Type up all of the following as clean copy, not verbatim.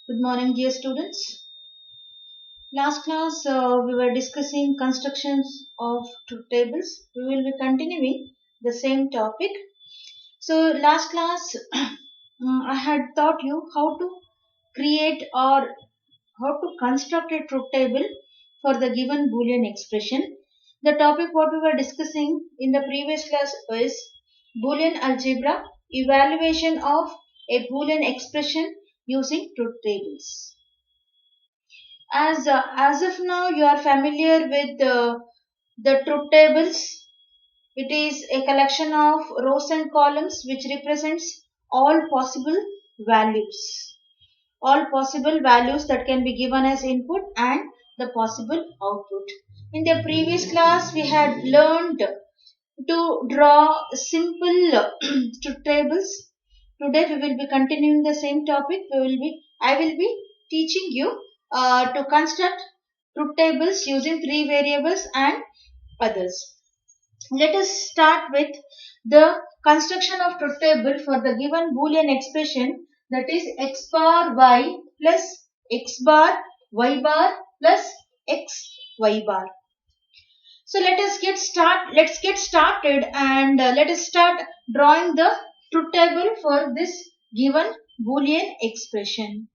Good morning, dear students. Last class we were discussing constructions of truth tables. We will be continuing the same topic. So last class I had taught you how to create or how to construct a truth table for the given Boolean expression. The topic what we were discussing in the previous class is Boolean algebra, evaluation of a Boolean expression using truth tables. As of now you are familiar with the truth tables. It is a collection of rows and columns which represents all possible values. All possible values that can be given as input and the possible output. In the previous class we had learned to draw simple truth tables. Today we will be continuing the same topic. I will be teaching you to construct truth tables using three variables and others. Let us start with the construction of truth table for the given Boolean expression, that is x bar y plus x bar y bar plus x y bar. So let's get started and let us start drawing the truth table for this given Boolean expression.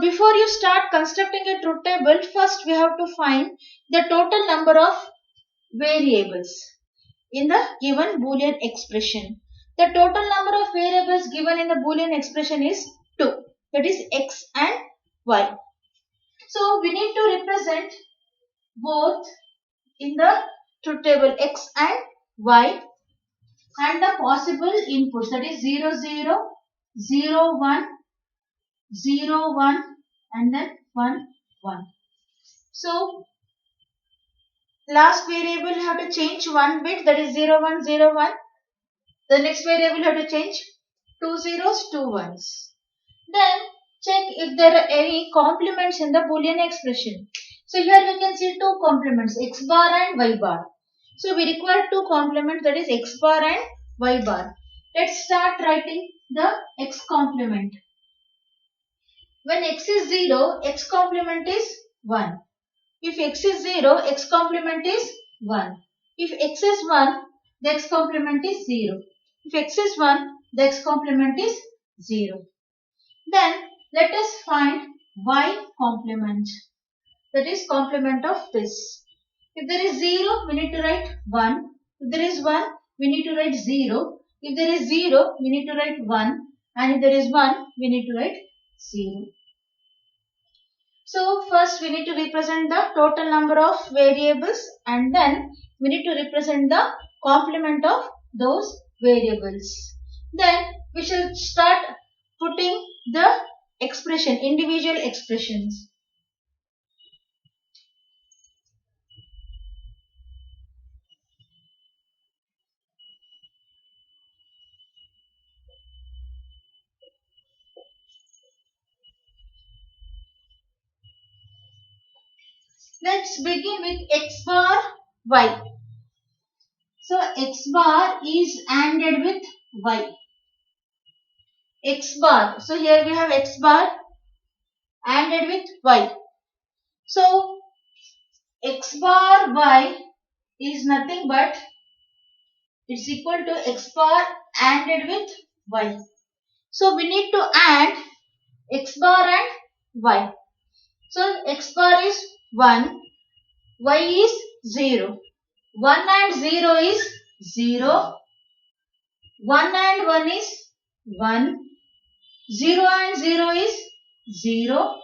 Before you start constructing a truth table, first we have to find the total number of variables in the given Boolean expression. The total number of variables given in the Boolean expression is 2. That is x and y. So we need to represent both in the truth table x and y and the possible inputs, that is 0 0 0 1 0 1 and then 1 1. So last variable you have to change one bit, that is 0 1 0 1. The next variable you have to change 2 zeros 2 ones. Then check if there are any complements in the Boolean expression. So here we can see two complements, x bar and y bar. So we require two complements, that is x bar and y bar. Let's start writing the x complement. When x is 0, x complement is 1. If x is 0, x complement is 1. If x is 1, the x complement is 0. If x is 1, the x complement is 0. Then let us find y complement. That is complement of this. If there is 0, we need to write 1. If there is 1, we need to write 0. If there is 0, we need to write 1. And if there is 1, we need to write 0. So first we need to represent the total number of variables and then we need to represent the complement of those variables. Then we shall start putting the expression, individual expressions. Let's begin with x bar y. So x bar is ANDed with y. X bar. So here we have x bar ANDed with y. So x bar y is nothing but it's equal to x bar ANDed with y. So we need to add x bar and y. So x bar is 1, y is 0. 1 and 0 is 0. 1 and 1 is 1. 0 and 0 is 0.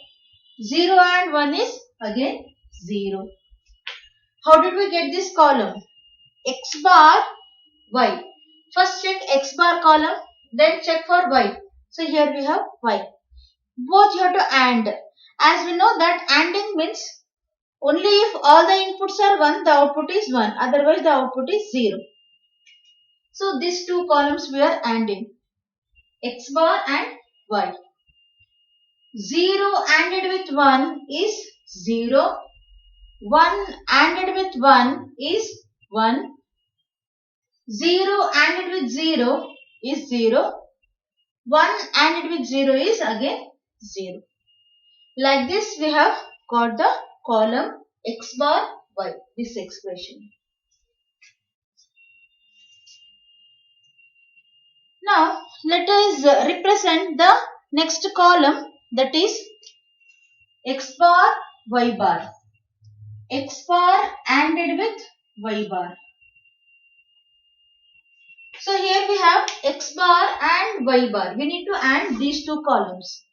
0 and 1 is again 0. How did we get this column? X bar y. First check x bar column, then check for y. So here we have y. Both you have to AND. As we know that ANDing means only if all the inputs are 1, the output is 1. Otherwise the output is 0. So these two columns we are ANDing. X bar and y. 0 ANDed with 1 is 0. 1 ANDed with 1 is 1. 0 ANDed with 0 is 0. 1 ANDed with 0 is again 0. Like this we have got the column x bar y, this expression. Now let us represent the next column, that is x bar y bar. X bar ANDed with y bar. So here we have x bar and y bar. We need to AND these two columns.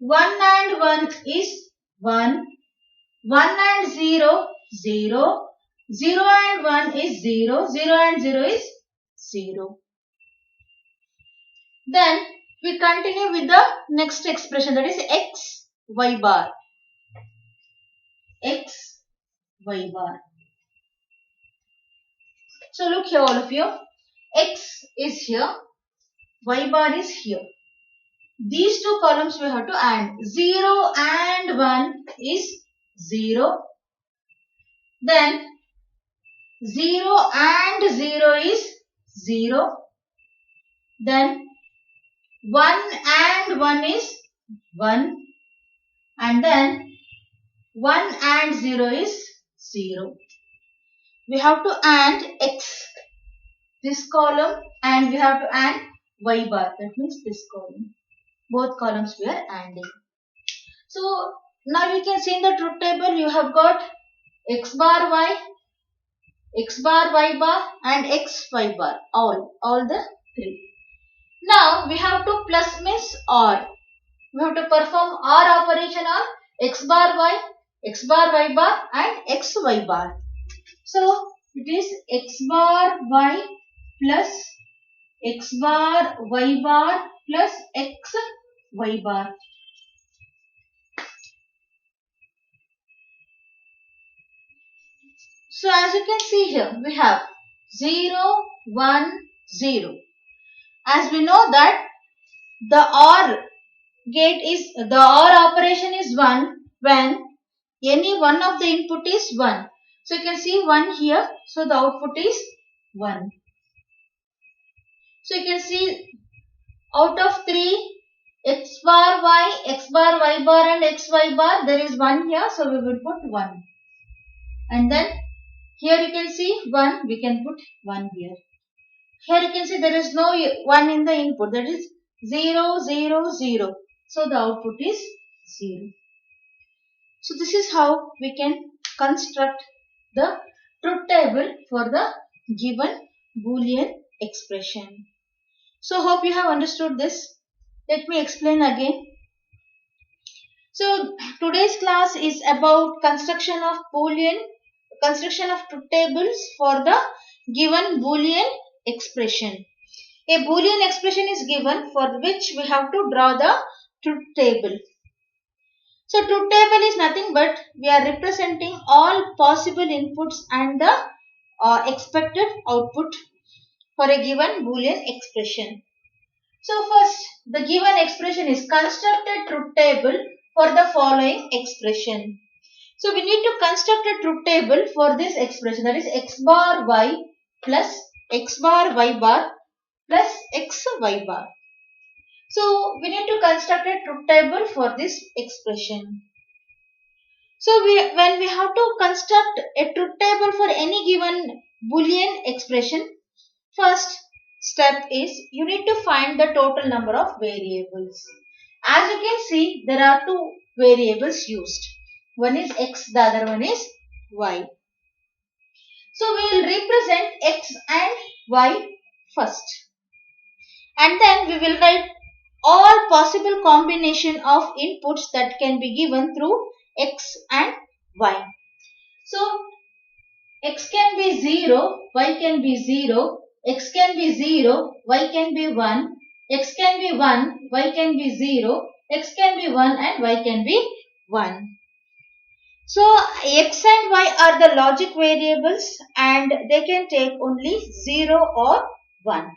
1 and 1 is 1. 1 and 0, 0. 0 and 1 is 0. 0 and 0 is 0. Then we continue with the next expression, that is x y bar. X y bar. So look here all of you. X is here. Y bar is here. These two columns we have to AND. 0 and 1 is 0. Then 0 and 0 is 0. Then 1 and 1 is 1. And then 1 and 0 is 0. We have to AND x, this column, and we have to AND y bar, that means this column. Both columns we are ANDing. So now you can see in the truth table you have got x bar y, x bar y bar and x y bar, all the three. Now we have to plus means OR. We have to perform OR operation on x bar y bar and x y bar. So it is x bar y plus x bar y bar plus x y bar. So as you can see here, we have 0, 1, 0. As we know that the OR gate is, the OR operation is 1 when any one of the input is 1. So you can see 1 here, so the output is 1. So you can see out of 3, x bar y bar and x y bar, there is 1 here, so we will put 1. And then here you can see 1, we can put 1 here. Here you can see there is no 1 in the input, that is 0, 0, 0. So the output is 0. So this is how we can construct the truth table for the given Boolean expression. So hope you have understood this. Let me explain again. So today's class is about construction of truth tables for the given Boolean expression. A Boolean expression is given for which we have to draw the truth table. So truth table is nothing but we are representing all possible inputs and the expected output for a given Boolean expression. So first, the given expression is construct a truth table for the following expression. So we need to construct a truth table for this expression, that is x bar y plus x bar y bar plus x y bar. So we need to construct a truth table for this expression. So when we have to construct a truth table for any given Boolean expression, first step is you need to find the total number of variables. As you can see, there are two variables used. One is x, the other one is y. So we will represent x and y first. And then we will write all possible combination of inputs that can be given through x and y. So x can be 0, y can be 0, x can be 0, y can be 1, x can be 1, y can be 0, x can be 1 and y can be 1. So x and y are the logic variables and they can take only 0 or 1.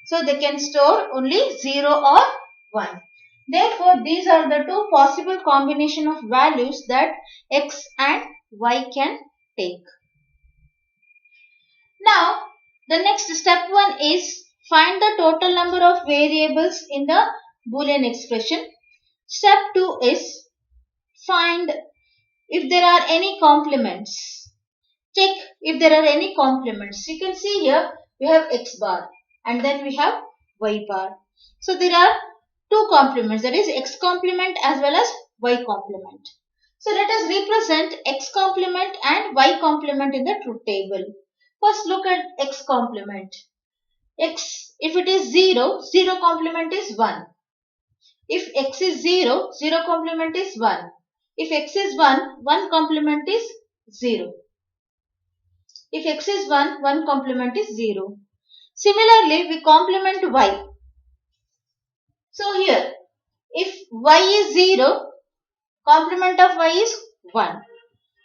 So they can store only 0 or 1. Therefore, these are the two possible combination of values that x and y can take. Now, the next step 1 is find the total number of variables in the Boolean expression. Step 2 is find if there are any complements. Check if there are any complements. You can see here we have x bar and then we have y bar. So there are two complements, that is x complement as well as y complement. So let us represent x complement and y complement in the truth table. First look at x complement. X, if it is 0, 0 complement is 1. If x is 0, 0 complement is 1. If x is 1, 1 complement is 0. If x is 1, 1 complement is 0. Similarly, we complement y. So here, if y is 0, complement of y is 1.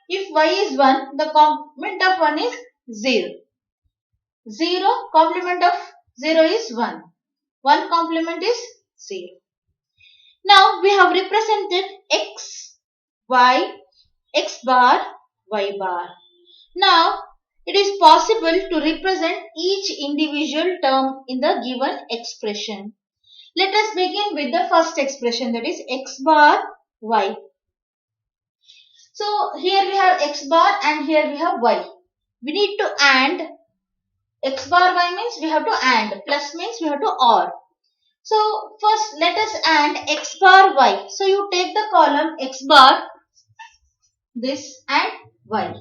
If y is 1, the complement of 1 is 0. 0, complement of 0 is 1. 1 complement is 0. Now we have represented x, y, x bar, y bar. Now it is possible to represent each individual term in the given expression. Let us begin with the first expression, that is x bar y. So here we have x bar and here we have y. We need to AND. X bar y means we have to AND. Plus means we have to OR. So first let us AND x bar y. So you take the column x bar, this and y.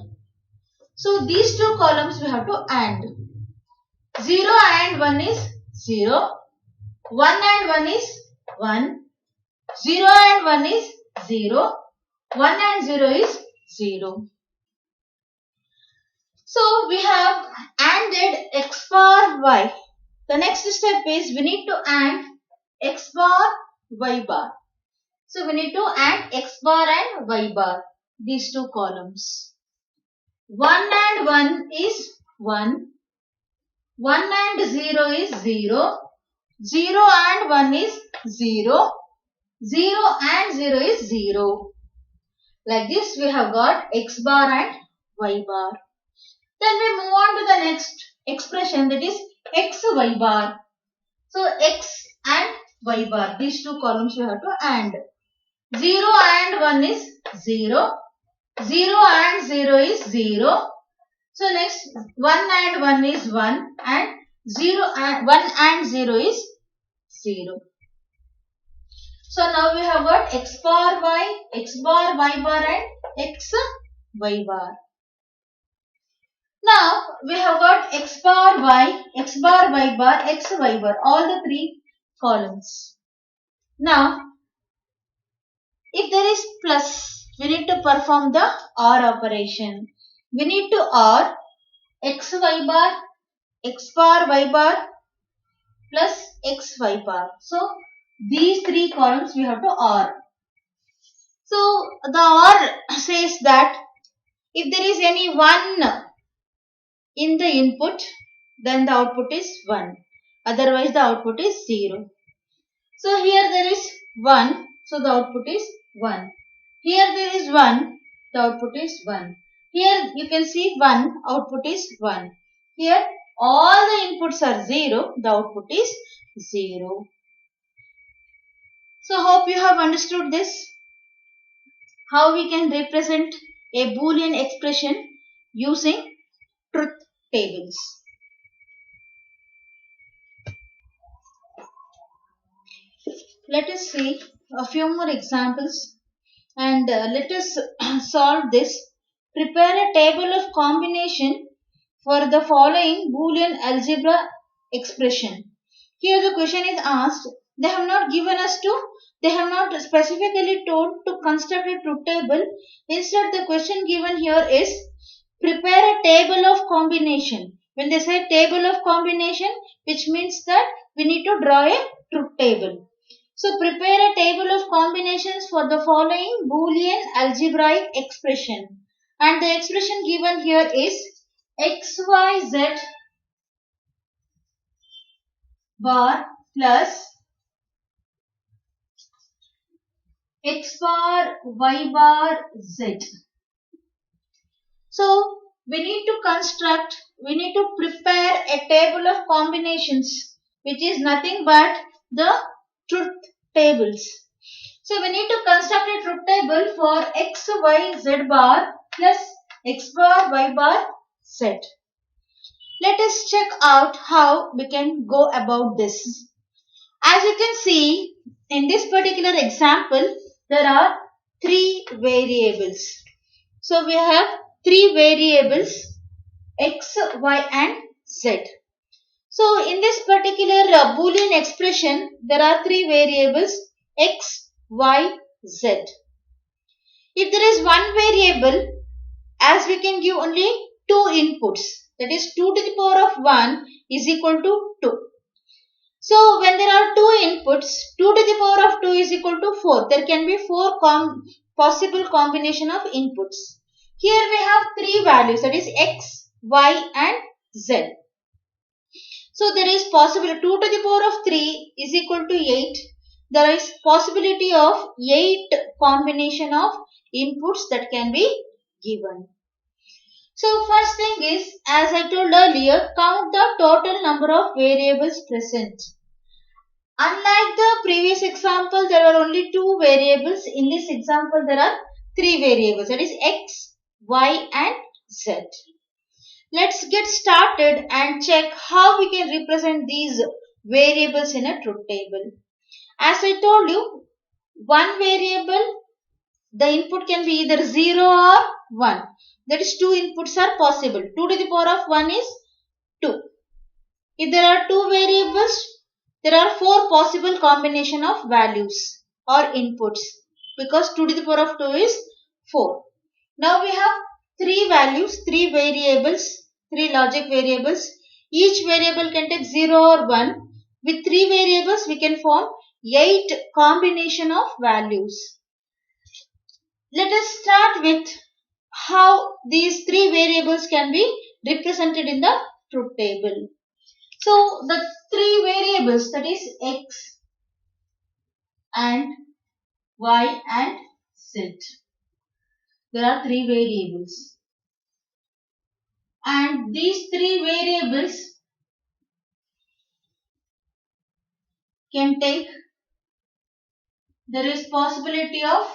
So these two columns we have to AND. 0 and 1 is 0. 1 and 1 is 1. 0 and 1 is 0. 1 and 0 is 0. So we have ANDed x bar y. The next step is we need to AND x bar y bar. So we need to AND x bar and y bar. These two columns. 1 and 1 is 1. 1 and 0 is 0. 0 and 1 is 0. 0 and 0 is 0. Like this we have got x bar and y bar. Then we move on to the next expression, that is x y bar. So x and y bar, these two columns we have to AND. 0 and 1 is 0. 0 and 0 is 0. So next 1 and 1 is 1 and 0 and 1 and 0 is 0. So now we have got x bar y, x bar y bar and x y bar. Now we have got x bar y, x bar y bar, x y bar, all the three columns. Now if there is plus, we need to perform the OR operation. We need to OR x y bar plus x y bar. So these three columns we have to OR. So the OR says that if there is any 1 in the input, then the output is 1. Otherwise the output is 0. So here there is 1, so the output is 1. Here there is 1, the output is 1. Here you can see 1, output is 1. Here all the inputs are 0, the output is 0. So hope you have understood this, how we can represent a Boolean expression using truth tables. Let us see a few more examples and let us solve this. Prepare a table of combination for the following Boolean algebra expression. Here the question is asked. They have not specifically told to construct a truth table. Instead, the question given here is prepare a table of combination. When they say table of combination, which means that we need to draw a truth table. So prepare a table of combinations for the following Boolean algebraic expression. And the expression given here is xyz bar plus x bar y bar z. So we need to prepare a table of combinations, which is nothing but the truth tables. So we need to construct a truth table for x, y, z bar plus x bar, y bar, z. Let us check out how we can go about this. As you can see, in this particular example, there are three variables. So we have three variables x, y and z. So in this particular Boolean expression, there are three variables x, y, z. If there is one variable, as we can give only two inputs, that is 2 to the power of 1 is equal to 2. So when there are two inputs, 2 to the power of 2 is equal to 4. There can be four possible combination of inputs. Here we have three values, that is x, y and z. So there is possibility 2 to the power of 3 is equal to 8. There is possibility of 8 combination of inputs that can be given. So first thing is, as I told earlier, count the total number of variables present. Unlike the previous example, there were only two variables. In this example, there are three variables, that is x, y and z. Let's get started and check how we can represent these variables in a truth table. As I told you, one variable, the input can be either 0 or 1. That is, two inputs are possible. 2 to the power of 1 is 2. If there are two variables, there are four possible combination of values or inputs, because 2 to the power of 2 is 4. Now we have three values, three variables, three logic variables. Each variable can take 0 or 1. With three variables, we can form 8 combination of values. Let us start with how these three variables can be represented in the truth table. So the three variables, that is x and y and z. There are three variables. And these three variables can take, there is possibility of